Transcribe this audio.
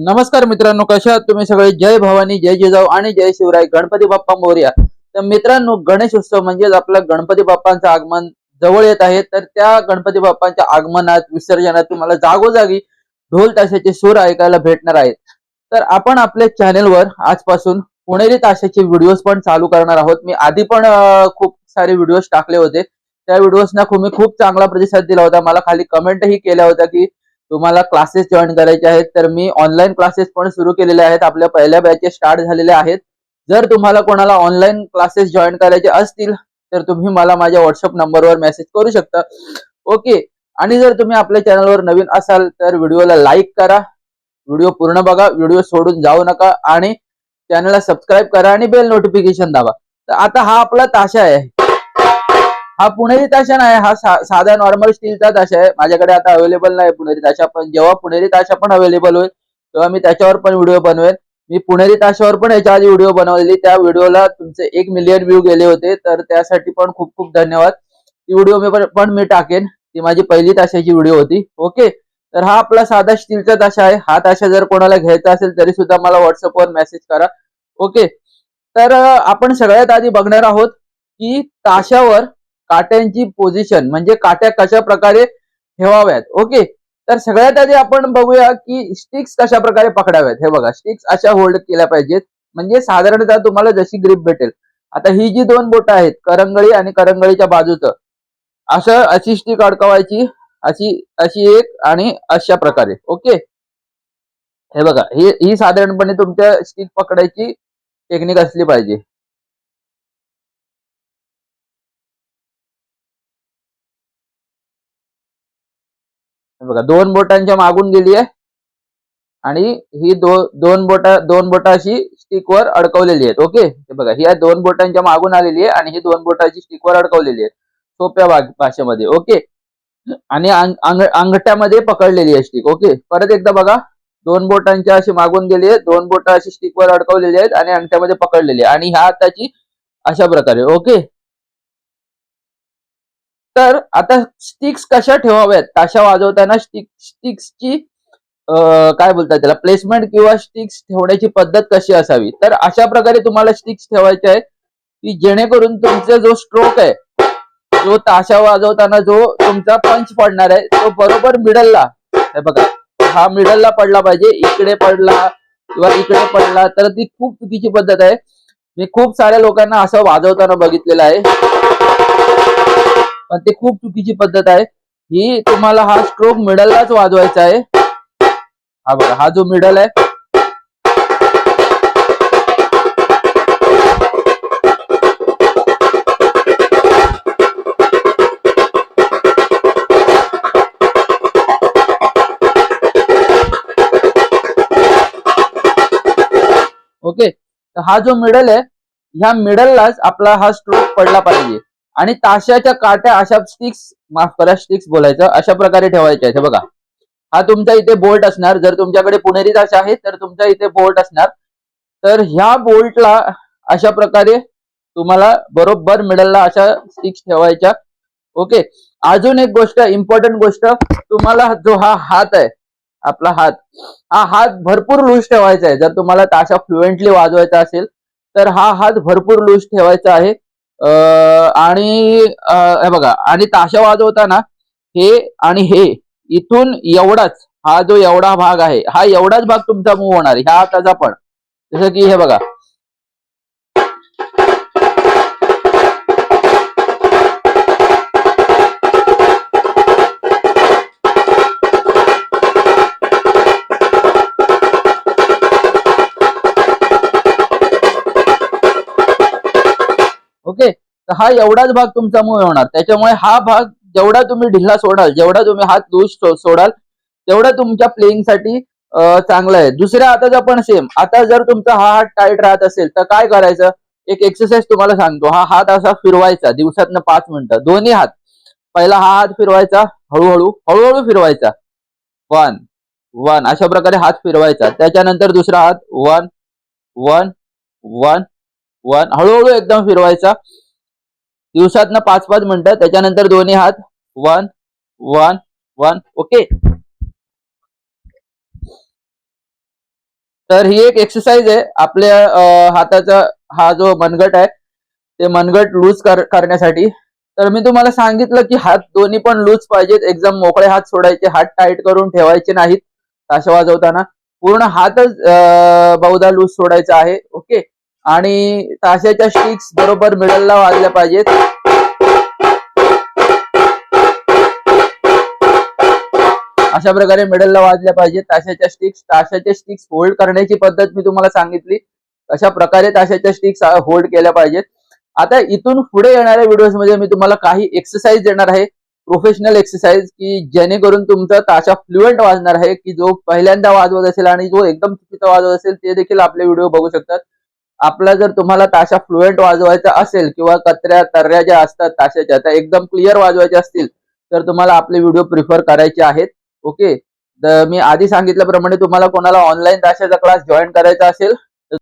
नमस्कार मित्रांनो, कशा आहात तुम्ही सगळे? जय भवानी, जय जिजाऊ आणि जय शिवराय. गणपती बाप्पा मोरया. तर मित्रांनो, गणेश उत्सव म्हणजे आपला गणपती बाप्पांचं आगमन जवळ येत आहे. तर त्या गणपती बाप्पांच्या आगमनात, विसर्जनात तुम्हाला जागोजागी ढोल ताशाचे सूर ऐकायला भेटणार आहेत. तर आपण आपल्या चॅनेलवर आजपासून पुणेरी ताशाचे व्हिडिओज पण चालू करणार आहोत. मी आधी पण खूप सारे व्हिडिओज टाकले होते. त्या व्हिडिओजना तुम्ही खूप चांगला प्रतिसाद दिला होता. मला खाली कमेंटही केल्या होत्या की तुम्हाला क्लासेस जॉईन करायचे आहेत. तर मी ऑनलाईन क्लासेस पण सुरू केलेले आहेत. आपल्या पहिल्या बॅचेस स्टार्ट झालेले आहेत. जर तुम्हाला कोणाला ऑनलाईन क्लासेस जॉईन करायचे असतील तर तुम्ही मला माझ्या व्हॉट्सअप नंबरवर मेसेज करू शकता. ओके. आणि जर तुम्ही आपल्या चॅनलवर नवीन असाल तर व्हिडिओला लाईक करा, व्हिडिओ पूर्ण बघा, व्हिडिओ सोडून जाऊ नका आणि चॅनलला सबस्क्राईब करा आणि बेल नोटिफिकेशन दाबा. तर आता हा आपला ताशा आहे. हा पुणेरी ताशा नाही, हा साधा नॉर्मल स्टीलचा ताशा आहे. माझ्याकडे आता अवेलेबल नाही पुणेरी ताशा, पण जेव्हा पुणेरी ताशा पण अवेलेबल होईल तेव्हा मी त्याच्यावर पण व्हिडिओ बनवेन. मी पुणेरी ताशावर पण याच्या आधी व्हिडिओ बनवलेली, त्या व्हिडिओला तुमचे 1 मिलियन व्ह्यू गेले होते. तर त्यासाठी पण खूप खूप धन्यवाद. ती व्हिडिओ पण मी टाकेन. ती माझी पहिली ताशाची व्हिडिओ होती. ओके. तर हा आपला साधा स्टीलचा ताशा आहे. हा ताशा जर कोणाला घ्यायचा असेल तरी सुद्धा मला व्हॉट्सअपवर मेसेज करा. ओके. तर आपण सगळ्यात आधी बघणार आहोत की ताशावर काट्यांची पोझिशन म्हणजे काट्या कशा प्रकारे ठेवाव्यात. ओके. तर सगळ्यात आधी आपण बघूया की स्टिक्स कशा प्रकारे पकडाव्यात. हे बघा, स्टिक्स अशा होल्ड केल्या पाहिजेत म्हणजे साधारणतः तुम्हाला जशी ग्रिप भेटेल. आता ही जी दोन बोटं आहेत, करंगळी आणि करंगळीच्या बाजूचं, अशी स्टिक अडकवायची, अशी अशी एक आणि अशा प्रकारे. ओके. हे बघा, ही साधारणपणे तुमच्या स्टिक पकडायची टेक्निक असली पाहिजे. हे बघा, दोन बोटांच्या मागून गेली आहे आणि ही दोन बोट अशी स्टिकवर अडकवलेली आहेत. ओके. हे बघा, ही दोन बोटांच्या मागून आलेली आहे आणि ही दोन बोटाची स्टिकवर अडकवलेली आहे सोप्या भाषेमध्ये. ओके. आणि अंगठ्यामध्ये पकडलेली आहे स्टिक. ओके. परत एकदा बघा, दोन बोटांच्या अशी मागून गेली आहे, दोन बोट अशी स्टिकवर अडकवलेली आहेत आणि अंगठ्यामध्ये पकडलेली आहे आणि ह्या हाताची अशा प्रकारे. ओके. तर आता स्टिक्स कशा ठेवाव्यात ताशा वाजवताना, स्टिक्सची काय बोलतात त्याला, प्लेसमेंट किंवा स्टिक्स ठेवण्याची पद्धत कशी असावी. तर अशा प्रकारे तुम्हाला स्टिक्स ठेवायचे आहेत की जेणेकरून तुमचा जो स्ट्रोक आहे, जो ताशा वाजवताना जो तुमचा पंच पडणार आहे तो बरोबर मिडलला, हे बघा, हा मिडलला पडला पाहिजे. इकडे पडला किंवा इकडे पडला तर ती खूप चुकीची पद्धत आहे. मी खूप साऱ्या लोकांना असं वाजवताना बघितलेलं आहे, पण ते खूप चुकीची पद्धत आहे. ही तुम्हाला हा स्ट्रोक मिडललाच वाजवायचा आहे. हा बघा, हा जो मिडल आहे, ओके. तर हा जो मिडल आहे, ह्या मिडललाच आपला हा स्ट्रोक पडला पाहिजे. आणि ताशाच्या काट्या अशा स्टिक्स, माफ करा, स्टिक्स बोलायचं, अशा प्रकारे ठेवायच्या आहेत. हे बघा, हा तुमच्या इथे बोल्ट असणार. जर तुमच्याकडे पुणेरी ताशा आहे तर तुमच्या इथे बोल्ट असणार. तर ह्या बोल्टला अशा प्रकारे तुम्हाला बरोबर मिडलला अशा स्टिक्स ठेवायच्या. ओके. अजून एक गोष्ट, इम्पॉर्टंट गोष्ट, तुम्हाला जो हा हात आहे, आपला हात, हा हात भरपूर लूज ठेवायचा आहे. जर तुम्हाला ताशा फ्लुएंटली वाजवायचा असेल तर हा हात भरपूर लूज ठेवायचा आहे. आणि हे बघा, आणि ताशा वाजवताना हे आणि हे इथून एवढाच, हा जो एवढा भाग आहे, हा एवढाच भाग तुमचा मूव्ह होणार ह्या हाताचा पण. जसं की हे बघा, ओके. तर हा एवढाच भाग तुमचा मूव्ह होणार. त्याच्यामुळे हा भाग जेवढा तुम्ही ढिल्ला सोडाल, जेवढा तुम्ही हात लूज सोडाल, तेवढा तुमच्या प्लेइंग साठी चांगलं आहे. दुसऱ्या हाताचा पण सेम. आता जर तुमचा हा हात टाईट राहत असेल तर काय करायचं, एक एक्सरसाइज तुम्हाला सांगतो. हा हात असा फिरवायचा दिवसातनं 5 मिनिटं, दोन्ही हात. पहिला हा हात फिरवायचा, हळूहळू हळूहळू फिरवायचा, वन वन, अशा प्रकारे हात फिरवायचा. त्याच्यानंतर दुसरा हात, वन वन वन वन, हळूहळू एकदम फिरवायचा दिवसातनं 5-5 मिनिटं. त्याच्यानंतर दोन्ही हात, वन वन वन. ओके. तर ही एक एक्सरसाइज आहे आपल्या हाताचा हा जो मनगट आहे ते मनगट लूज करण्यासाठी. तर मी तुम्हाला सांगितलं की हात दोन्ही पण लूज पाहिजेत, एकदम मोकळे हात सोडायचे, हात टाईट करून ठेवायचे नाहीत ताशा वाजवताना. पूर्ण हातच बहुधा लूज सोडायचा आहे. ओके. आणि ताशाच्या स्टिक्स बरोबर मिडलला वाजल्या पाहिजेत. अशा प्रकारे मिडलला वाजल्या पाहिजेत ताशाच्या स्टिक्स. ताशाच्या स्टिक्स होल्ड करण्याची पद्धत मी तुम्हाला सांगितली, अशा प्रकारे ताशाच्या स्टिक्स होल्ड केल्या पाहिजेत. आता इथून पुढे येणाऱ्या व्हिडिओज मध्ये मी तुम्हाला काही एक्सरसाइज देणार आहे, प्रोफेशनल एक्सरसाइज, की जेणेकरून तुमचा ताशा फ्लुएंट वाजणार आहे. की जो पहिल्यांदा वाजवत असेल आणि जो एकदम चुकीचा वाजवत असेल ते देखील आपले व्हिडिओ बघू शकतात. आपला जर तुम्हाला ताशा फ्लुएंट वाजवायचा असेल किंवा कतऱ्या तर्ऱ्या ज्या असतात ताशाच्या त्या एकदम क्लिअर वाजवायच्या असतील तर तुम्हाला आपले व्हिडिओ प्रिफर करायचे आहेत. ओके. तर मी आधी सांगितल्याप्रमाणे तुम्हाला कोणाला ऑनलाईन ताशाचा क्लास जॉईन करायचा असेल